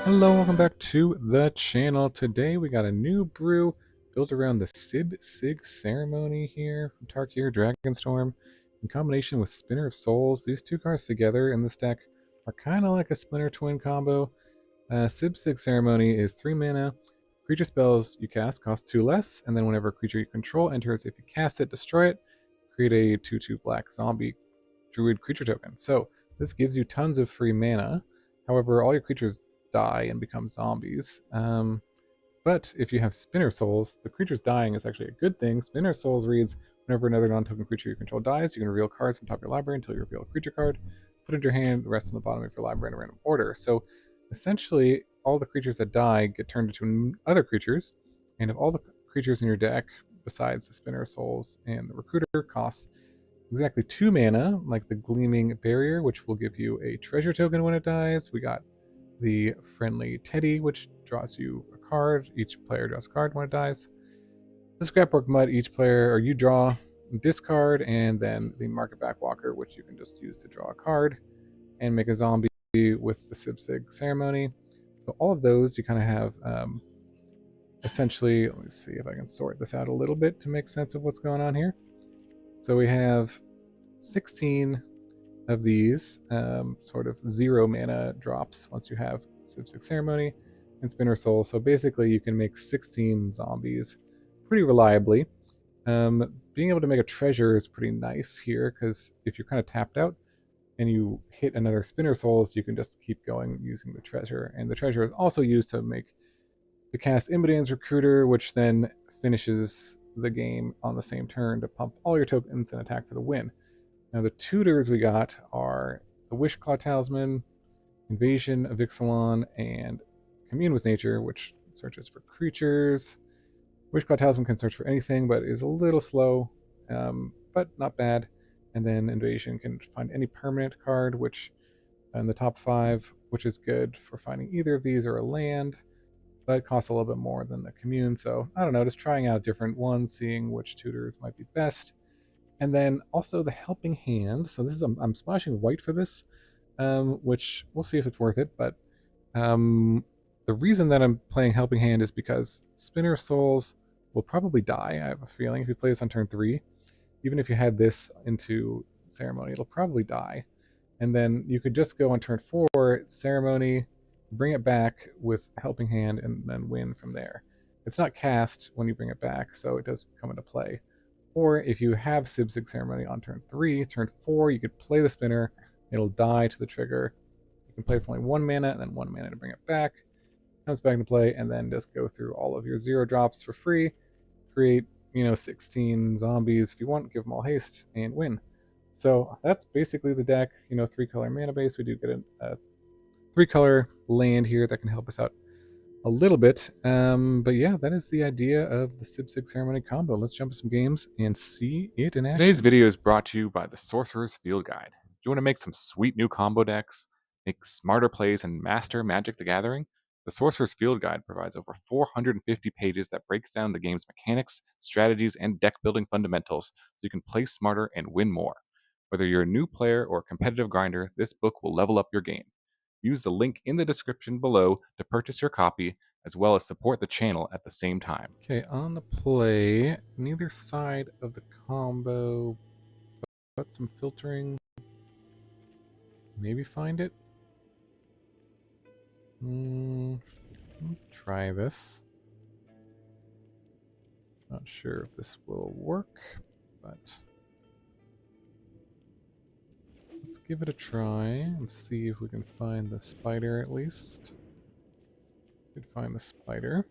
Hello, welcome back to the channel. Today we got a new brew built around the Sibsig Ceremony here from Tarkir Dragonstorm. In combination with Spinner of Souls, these two cards together in this deck are kind of like a Splinter Twin combo. Sibsig Ceremony is 3 mana. Creature spells you cast cost 2 less, and then whenever a creature you control enters, if you cast it, destroy it, create a 2/2 black zombie druid creature token. So this gives you tons of free mana. However, all your creatures die and become zombies. But if you have Spinner Souls, the creature's dying is actually a good thing. Spinner Souls reads, whenever another non-token creature you control dies, you can reveal cards from top of your library until you reveal a creature card. Put it in your hand, the rest on the bottom of your library in a random order. So essentially, all the creatures that die get turned into other creatures, and if all the creatures in your deck, besides the Spinner Souls and the Recruiter, cost exactly 2 mana, like the Gleaming Barrier, which will give you a treasure token when it dies. We got the Friendly Teddy, which draws you a card. Each player draws a card when it dies. The Scrapwork Mutt, each player, or you draw, discard, and then the Marketback Walker, which you can just use to draw a card and make a zombie with the Sibsig Ceremony. So all of those you kind of have essentially, let me see if I can sort this out a little bit to make sense of what's going on here. So we have 16 of these sort of 0 mana drops once you have Sibsig Ceremony and Spinner Soul. So basically you can make 16 zombies pretty reliably. Being able to make a treasure is pretty nice here, because if you're kind of tapped out and you hit another Spinner Souls, you can just keep going using the treasure. And the treasure is also used to cast Imodane's Recruiter, which then finishes the game on the same turn to pump all your tokens and attack for the win. Now the tutors we got are the Wishclaw Talisman, Invasion of Ixalan, and Commune with Nature, which searches for creatures. Wishclaw Talisman can search for anything, but is a little slow, but not bad. And then Invasion can find any permanent card, which in the top 5, which is good for finding either of these or a land, but costs a little bit more than the Commune. So I don't know, just trying out different ones, seeing which tutors might be best. And then also the Helping Hand. So this is I'm splashing white for this, which we'll see if it's worth it. But the reason that I'm playing Helping Hand is because Spinner Souls will probably die. I have a feeling if you play this on turn 3, even if you had this into Ceremony, it'll probably die. And then you could just go on turn 4, Ceremony, bring it back with Helping Hand, and then win from there. It's not cast when you bring it back, so it does come into play. Or if you have Sibsig Ceremony on turn 3, turn 4, you could play the spinner, it'll die to the trigger. You can play for only 1 mana, and then 1 mana to bring it back. Comes back into play, and then just go through all of your 0 drops for free. Create, 16 zombies if you want, give them all haste, and win. So that's basically the deck. 3-color mana base. We do get a 3-color land here that can help us out a little bit. But yeah, that is the idea of the Sibsig Ceremony combo. Let's jump to some games and see it in action. Today's video is brought to you by the Sorcerer's Field Guide. Do you want to make some sweet new combo decks, make smarter plays, and master Magic the Gathering? The Sorcerer's Field Guide provides over 450 pages that breaks down the game's mechanics, strategies, and deck building fundamentals so you can play smarter and win more. Whether you're a new player or a competitive grinder, this book will level up your game. Use the link in the description below to purchase your copy, as well as support the channel at the same time. Okay, on the play, neither side of the combo, but some filtering. Maybe find it. Try this. Not sure if this will work, but let's give it a try and see if we can find the spider at least. Could find the spider.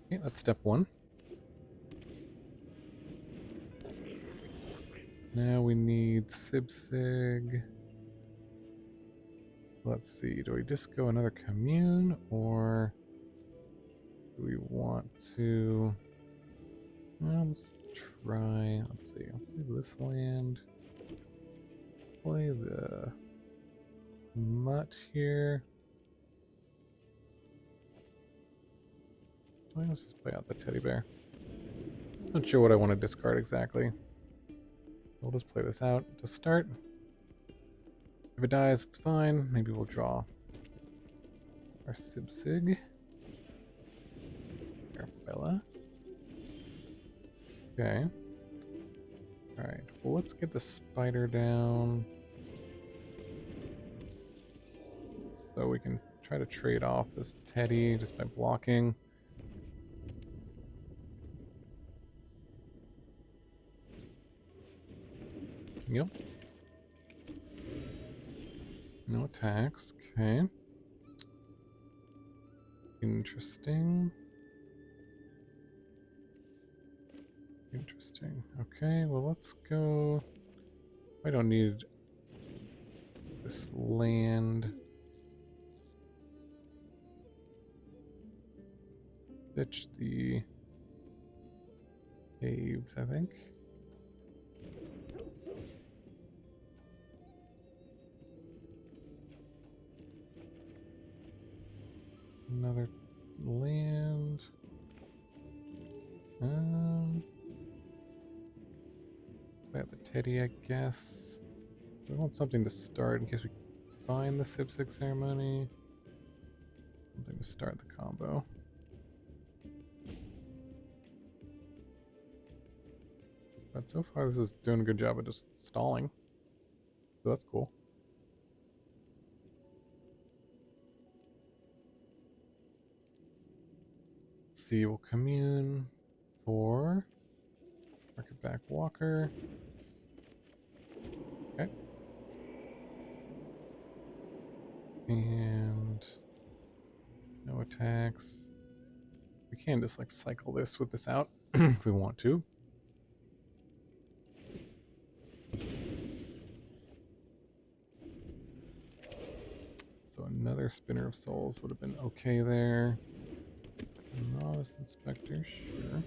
Okay, that's step 1. Now we need Sibsig. Let's see, do we just go another Commune, or do we want to... Well, let's try, let's see, I'll play this land, play the Mutt here. Let's just play out the teddy bear. Not sure what I want to discard exactly. We'll just play this out to start. If it dies, it's fine. Maybe we'll draw our Sibsig. Arabella. Okay. Alright, well, let's get the spider down. So we can try to trade off this Teddy just by blocking. Yep. No attacks. Okay. Interesting. Interesting. Okay, well, let's go. I don't need this land. Ditch the caves, I think. Another land. I have the Teddy, I guess. We want something to start in case we find the Sibsig Ceremony. Something to start the combo. But so far this is doing a good job of just stalling. So that's cool. Let's see, we'll commune for Marketback Walker. Okay. And no attacks. We can just like cycle this with this out if we want to. So another Spinner of Souls would have been okay there. Novice Inspector, sure.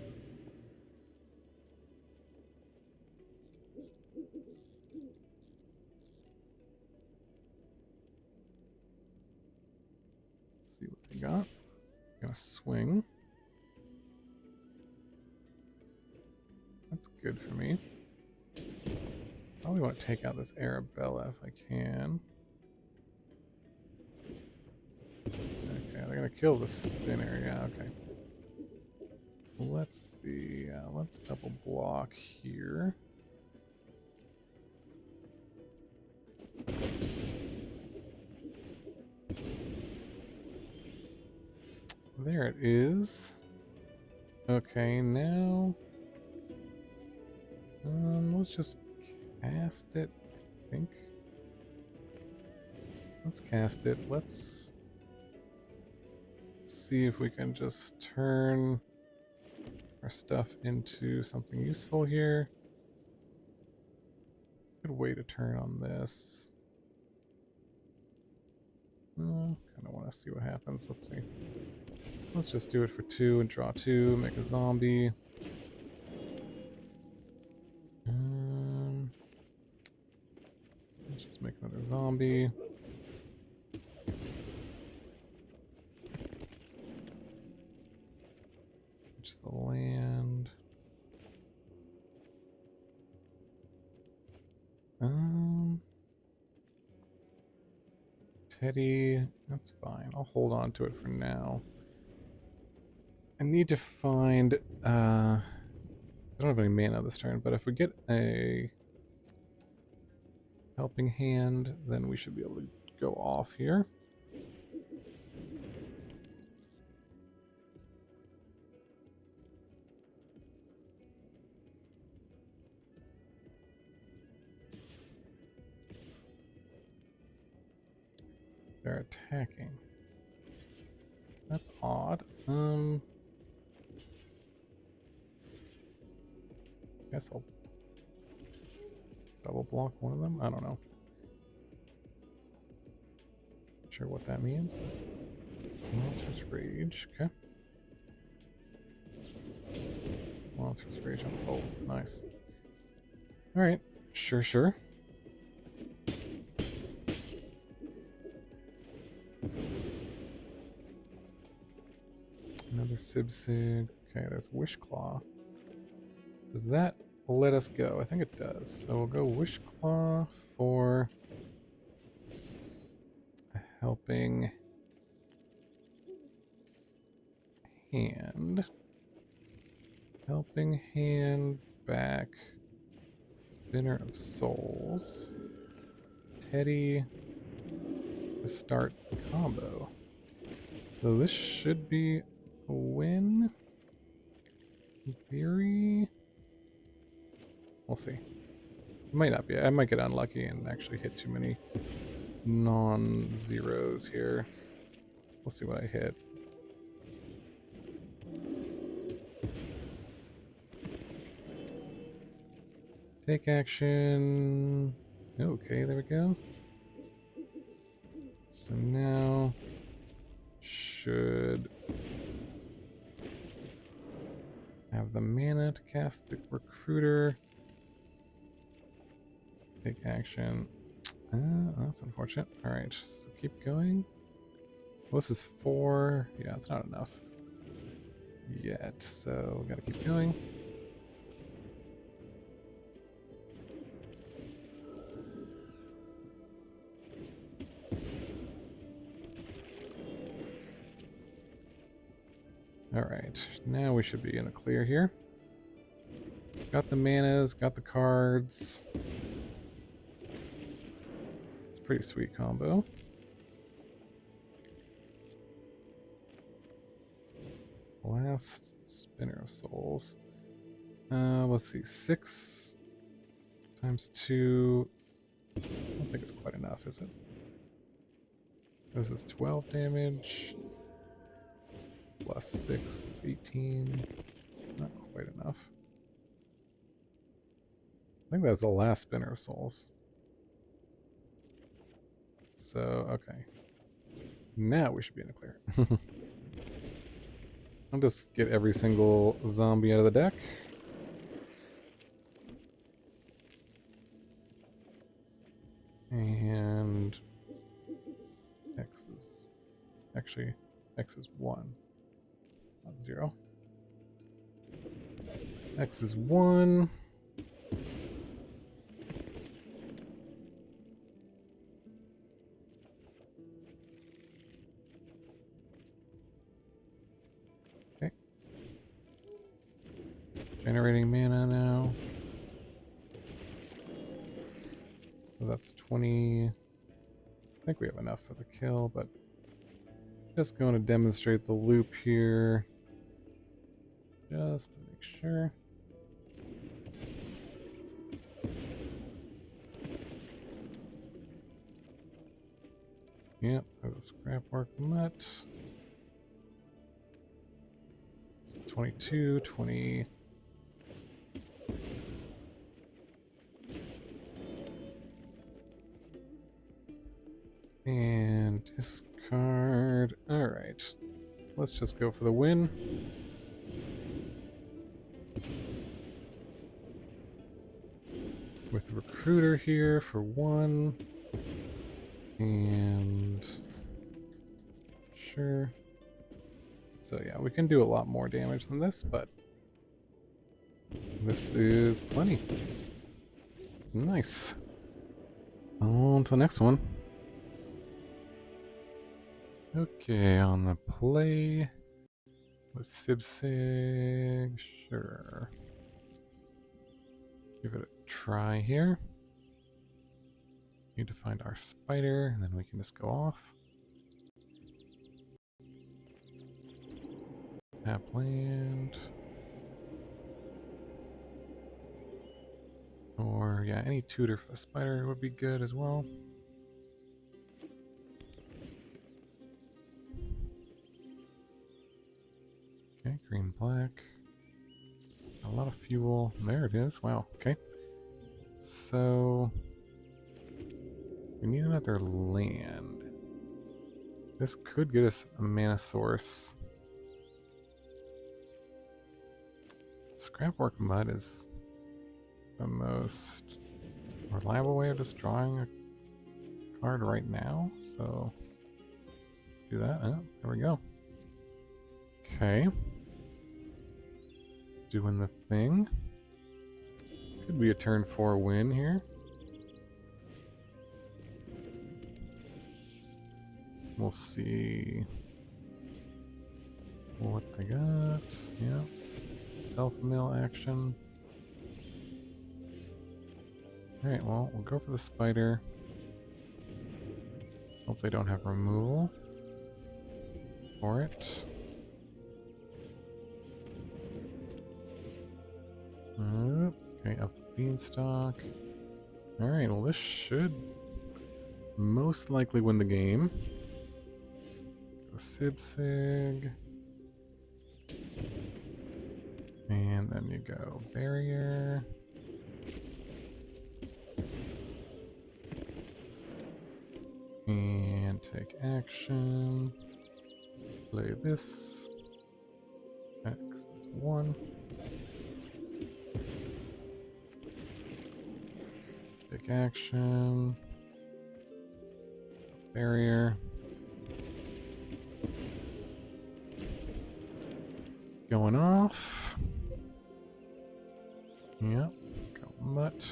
See what they got. Gonna swing. That's good for me. Probably want to take out this Arabella if I can. Okay, they're gonna kill the spinner. Yeah, okay. Let's see. Let's double block here. There it is. Okay, now let's just cast it, I think. Let's cast it. Let's see if we can just turn our stuff into something useful here. Good way to turn on this. Kind of want to see what happens. Let's see. Let's just do it for 2 and draw 2, make a zombie. Let's just make another zombie. Which the land. Teddy, that's fine. I'll hold on to it for now. I need to find, I don't have any mana this turn, but if we get a helping hand, then we should be able to go off here. They're attacking. That's odd. Guess I'll double block one of them. I don't know. Not sure what that means. Monstrous Rage. Okay. Monstrous Rage on both. Nice. All right. Sure. Another Sibsig. Okay, there's Wishclaw. Does that let us go? I think it does. So we'll go Wishclaw for a helping Hand. Helping Hand back. Spinner of Souls. Teddy to start the combo. So this should be a win. In theory. We'll see. It might not be. I might get unlucky and actually hit too many non-zeros here. We'll see what I hit. Take action. Okay, there we go. So now should have the mana to cast the Recruiter. Take action. That's unfortunate. Alright, so keep going. Well, this is 4. Yeah, it's not enough yet, so we gotta keep going. Alright, now we should be in the clear here. Got the manas, got the cards. It's a pretty sweet combo. Last Spinner of Souls. Let's see, 6 times 2. I don't think it's quite enough, is it? This is 12 damage. Plus 6 is 18. Not quite enough. I think that's the last Spinner of Souls. So, okay. Now we should be in the clear. I'll just get every single zombie out of the deck. And X is actually X is 1, not 0. X is 1. Okay. Generating mana now. So that's 20. I think we have enough for the kill, but just going to demonstrate the loop here. Just to make sure. Yep, there's a Scrapwork Mutt. This is 22, 20. And discard. Alright. Let's just go for the win. With the Recruiter here for 1. And sure. So yeah, we can do a lot more damage than this, but this is plenty. Nice. On to the next one. Okay, on the play with Sibsig, sure. Give it a try here. Need to find our spider, and then we can just go off. Tap land. Or, yeah, any tutor for the spider would be good as well. Okay, green, black. A lot of fuel. There it is. Wow, okay. So we need another land. This could get us a mana source. Scrapwork Mutt is the most reliable way of just drawing a card right now. So let's do that. Oh, there we go. Okay. Doing the thing. Could be a turn 4 win here. We'll see what they got. Yeah. Self-mill action. Alright, well, we'll go for the spider. Hope they don't have removal for it. Okay, up the beanstalk. Alright, well this should most likely win the game. Go Sibsig. And then you go barrier. And take action. Play this. X is 1. Take action. Barrier. Going off. Yep. Go Mutt.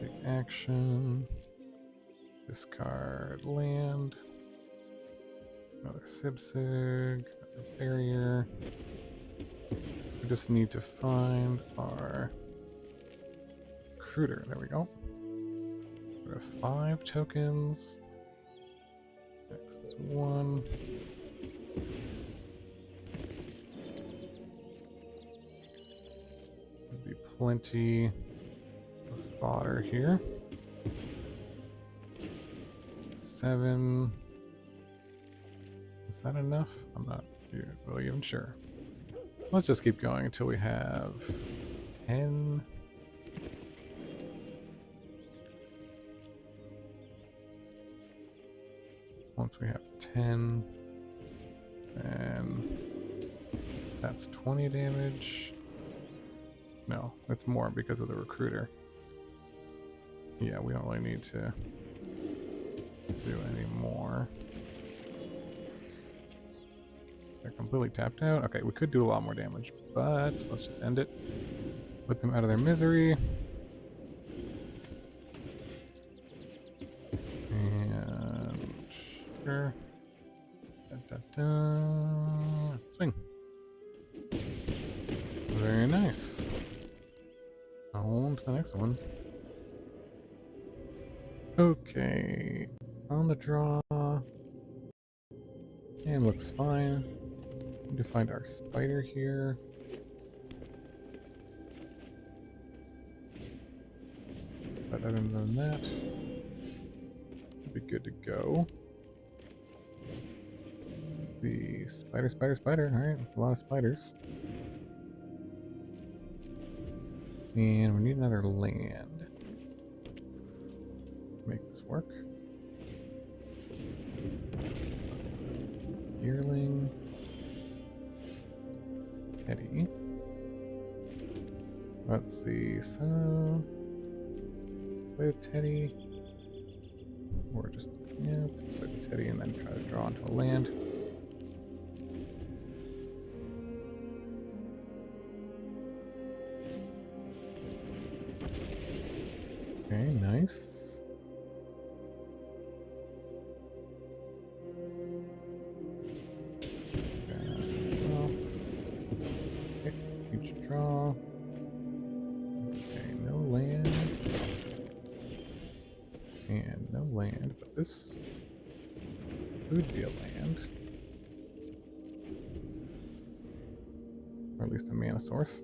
Take action. Discard land. Another Sibsig. Another barrier. We just need to find our recruiter. There we go. We have 5 tokens. X is 1. There'd be plenty of fodder here. 7. Is that enough? I'm not really even sure. Let's just keep going until we have 10. Once we have 10, then that's 20 damage. No, it's more because of the recruiter. Yeah, we don't really need to do any more. They're completely tapped out. Okay, we could do a lot more damage, but let's just end it. Put them out of their misery. And sure. Swing. Very nice. On to the next one. Okay. On the draw. And looks fine. Need to find our spider here. But other than that, we'll be good to go. The spider. Alright, that's a lot of spiders. And we need another land. Make this work. Yearling. Teddy. Let's see, so play with Teddy. Or just, yeah, play with Teddy and then try to draw into a land. Okay, nice. Okay, each draw. Okay, no land. And no land, but this would be a land. Or at least a mana source.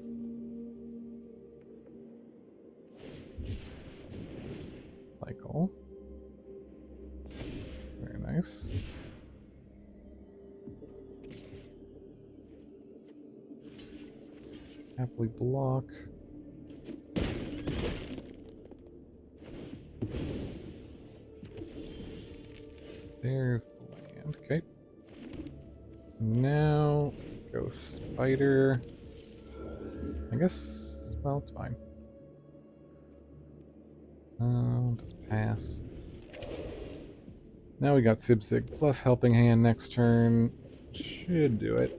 Cycle. Very nice. Happily block. There's the land. Okay. Now go spider. I guess, well, it's fine. Just pass. Now we got Sibsig plus Helping Hand next turn. Should do it.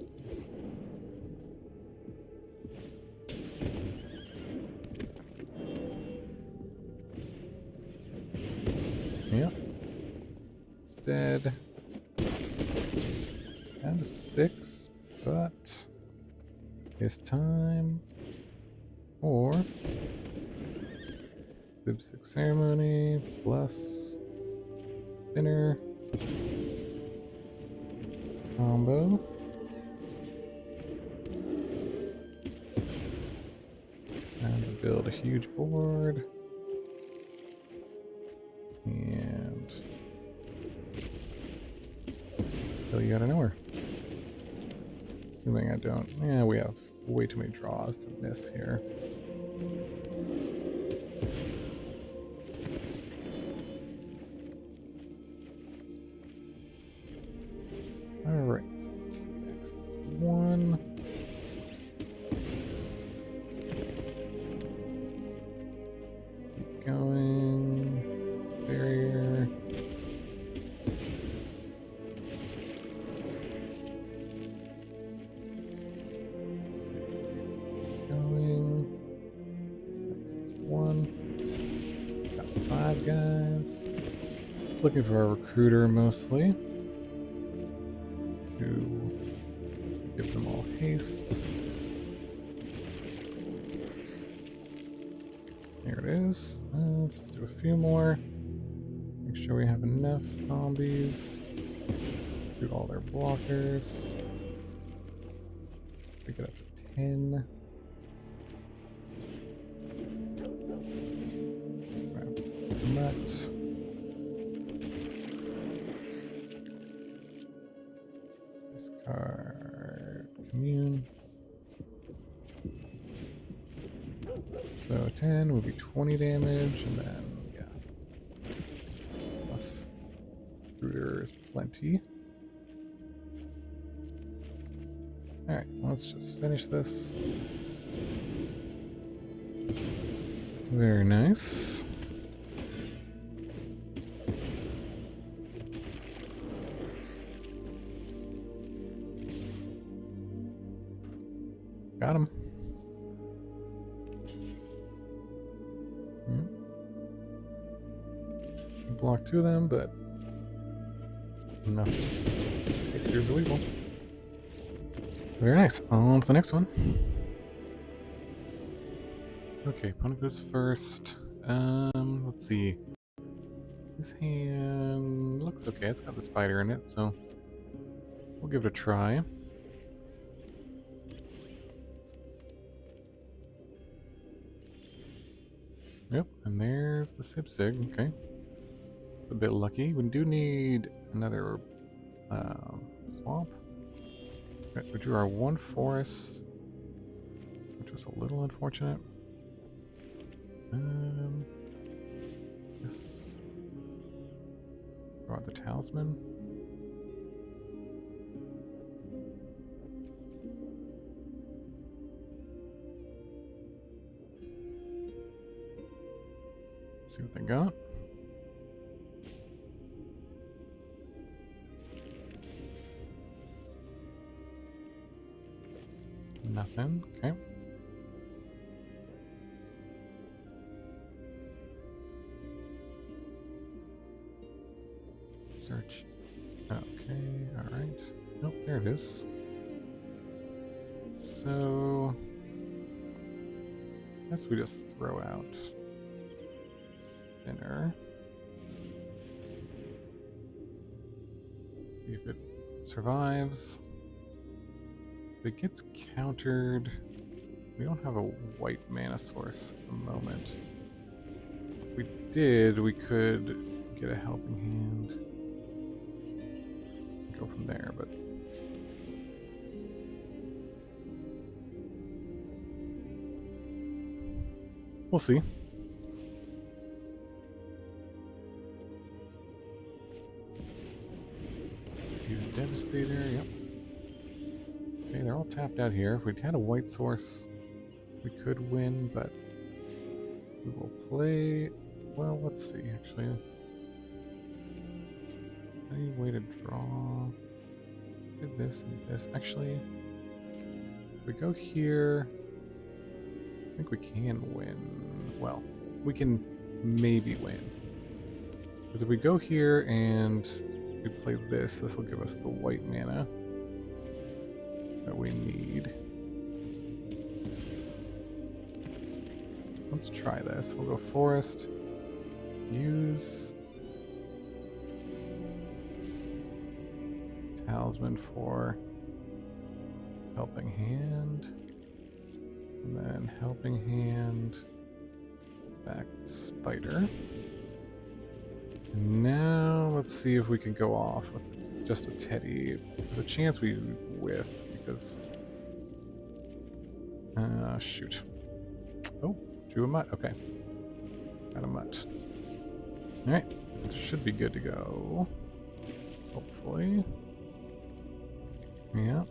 Yep. dead. Down to 6, but it's time for Sibsig Ceremony plus spinner combo. And to build a huge board. And kill you out of nowhere. Assuming I don't. Yeah, we have way too many draws to miss here. Alright, let's see. X1. Keep going. Barrier. Let's see. Going. X1. Got 5 guys. Looking for a recruiter mostly. To give them all haste. There it is. Let's just do a few more. Make sure we have enough zombies. Do all their blockers. Pick it up to 10. Grab the Mutt. Discard Commune. So 10 would be 20 damage, and then, yeah. Plus, Recruiter is plenty. Alright, let's just finish this. Very nice. Got him. Block 2 of them, but nothing. Here's the weevil. Very nice. On to the next one. Okay, opponent goes first. Let's see. This hand looks okay. It's got the spider in it, so we'll give it a try. Yep, and there's the Sibsig. Okay. A bit lucky. We do need another swamp. Okay, we drew our 1 forest, which was a little unfortunate. This brought the talisman. Let's see what they got. Nothing. Okay. Search. Okay. All right. Nope. There it is. So, I guess we just throw out spinner. See if it survives. If it gets countered, we don't have a white mana source at the moment. If we did, we could get a helping hand. Go from there, but we'll see. Devastator, yep. Okay, they're all tapped out here. If we had a white source, we could win, but we will play. Well, let's see, actually. Any way to draw? Did this and this. Actually, if we go here, I think we can win. Well, we can maybe win. Because if we go here and we play this, this will give us the white mana that we need. Let's try this. We'll go forest. Use Talisman for Helping Hand. And then Helping Hand. Back Spider. And now let's see if we can go off with just a Teddy. There's a chance we whiff because... shoot. Oh, drew a Mutt. Okay. Got a Mutt. Alright. Should be good to go. Hopefully. Yeah.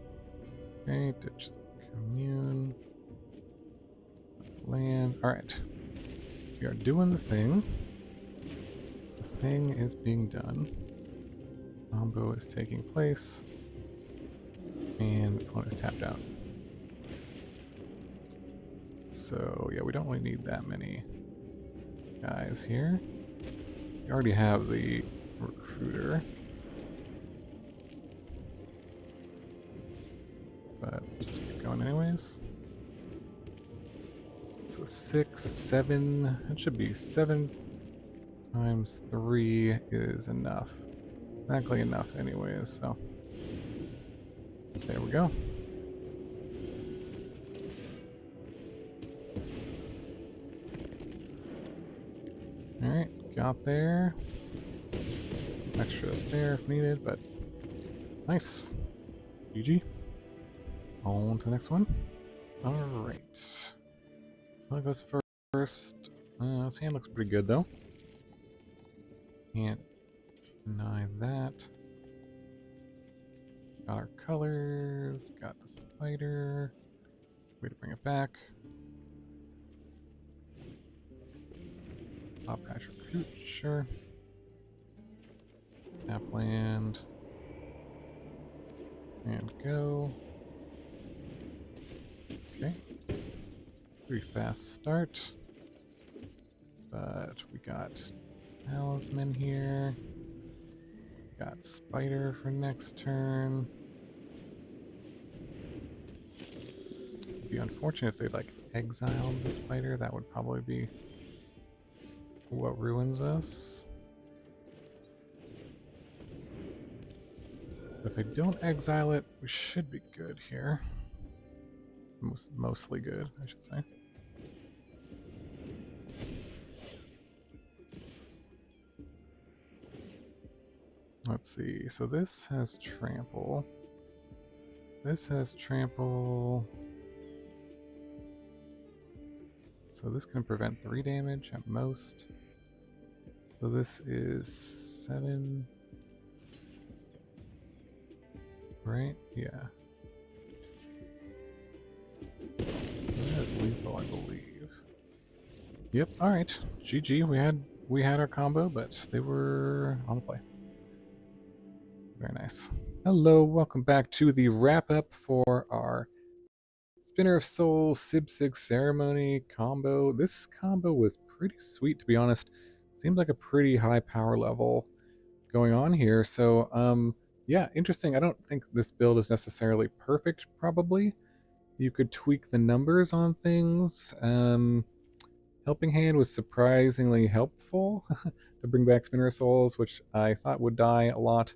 Okay, ditch the Commune. Land. Alright. We are doing the thing. The thing is being done. Combo is taking place. And the opponent is tapped out. So, yeah, we don't really need that many guys here. We already have the recruiter. But let's just keep going anyways. So 6, 7, it should be 7 times 3 is enough. Exactly enough anyways, so. There we go. Alright, got there. Extra spare if needed, but nice. GG. On to the next one. Alright. I'll go first. This hand looks pretty good though. Can't deny that. Got our colors, got the spider. Way to bring it back. Top patch recruit, sure. Tap land. And go. Okay. Pretty fast start. But we got Talisman here. Got Spider for next turn. It'd be unfortunate if they like exiled the Spider. That would probably be what ruins us. If they don't exile it, we should be good here. Mostly good, I should say. Let's see. So this has trample. This has trample. So this can prevent 3 damage at most. So this is 7. Right? Yeah. That is lethal, I believe. Yep, alright. GG, we had our combo, but they were on the play. Very nice. Hello, welcome back to the wrap-up for our Spinner of Souls Sibsig Ceremony combo. This combo was pretty sweet, to be honest. Seemed like a pretty high power level going on here. So, yeah, interesting. I don't think this build is necessarily perfect, probably. You could tweak the numbers on things. Helping Hand was surprisingly helpful to bring back Spinner of Souls, which I thought would die a lot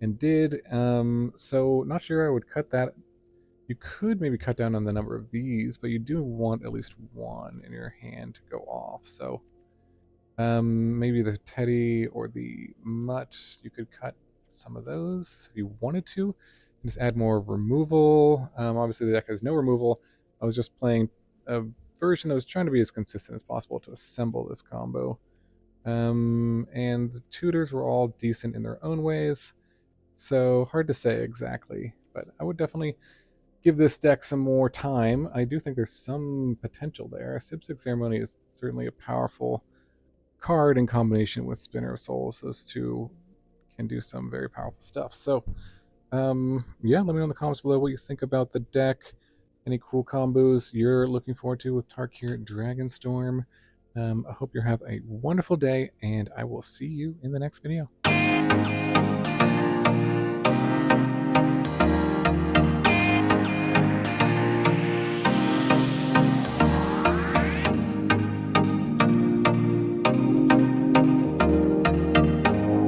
and did. So not sure I would cut that. You could maybe cut down on the number of these, but you do want at least one in your hand to go off. So maybe the Teddy or the Mutt, you could cut some of those if you wanted to. Just add more removal. Obviously the deck has no removal. I was just playing a version that was trying to be as consistent as possible to assemble this combo. And the tutors were all decent in their own ways. So hard to say exactly, but I would definitely give this deck some more time. I do think there's some potential there. Sibsig Ceremony is certainly a powerful card in combination with Spinner of Souls. Those two can do some very powerful stuff. So, yeah, let me know in the comments below what you think about the deck. Any cool combos you're looking forward to with Tarkir Dragonstorm. I hope you have a wonderful day, and I will see you in the next video.